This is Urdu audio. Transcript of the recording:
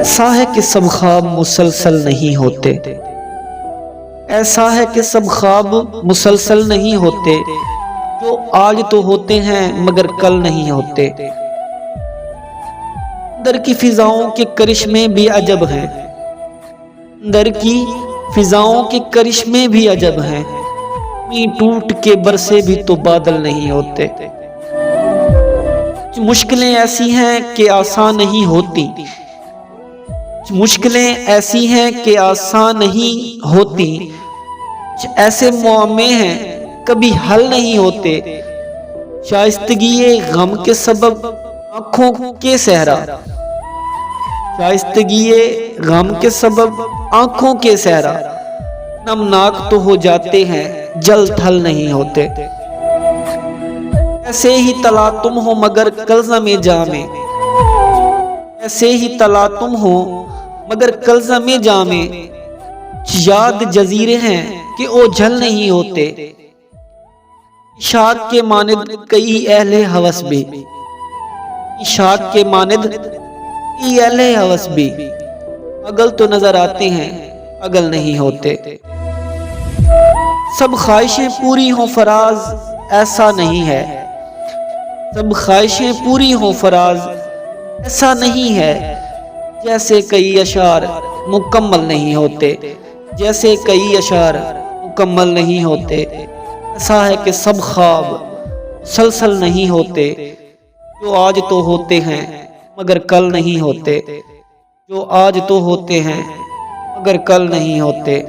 ایسا ہے کہ سب خواب مسلسل نہیں ہوتے، ایسا ہے کہ سب خواب مسلسل نہیں ہوتے، جو آج تو ہوتے ہیں مگر کل نہیں ہوتے۔ اندر کی فضاؤں کے کرشمے بھی عجب ہیں، اندر کی فضاؤں کے کرشمے بھی عجب ہیں، ٹوٹ کے برسے بھی تو بادل نہیں ہوتے۔ مشکلیں ایسی ہیں کہ آسان نہیں ہوتی، مشکلیں ایسی ہیں کہ آسان نہیں ہوتی، ایسے معامے ہیں کبھی حل نہیں ہوتے۔ شائستگی غم کے سبب آنکھوں کے صحرا، شائستگی غم کے سبب آنکھوں کے صحرا، نمناک تو ہو جاتے ہیں جل تھل نہیں ہوتے۔ ایسے ہی تلا تم ہو مگر کلزم جامے، ایسے ہی تلا تم ہو مگر کلزم جامے، یاد جزیرے ہیں کہ او جھل نہیں ہوتے۔ عشاق کے مانند کئی اہل ہوس بھی، عشاق کے مانند کئی اہل ہوس بھی، اگل تو نظر آتے ہیں اگل نہیں ہوتے۔ سب خواہشیں پوری ہوں فراز ایسا نہیں ہے، سب خواہشیں پوری ہوں فراز ایسا نہیں ہے، جیسے کئی اشعار مکمل نہیں ہوتے، جیسے کئی اشعار مکمل نہیں ہوتے۔ ایسا ہے کہ سب خواب مسلسل نہیں ہوتے، جو آج تو ہوتے ہیں مگر کل نہیں ہوتے، جو آج تو ہوتے ہیں مگر کل نہیں ہوتے۔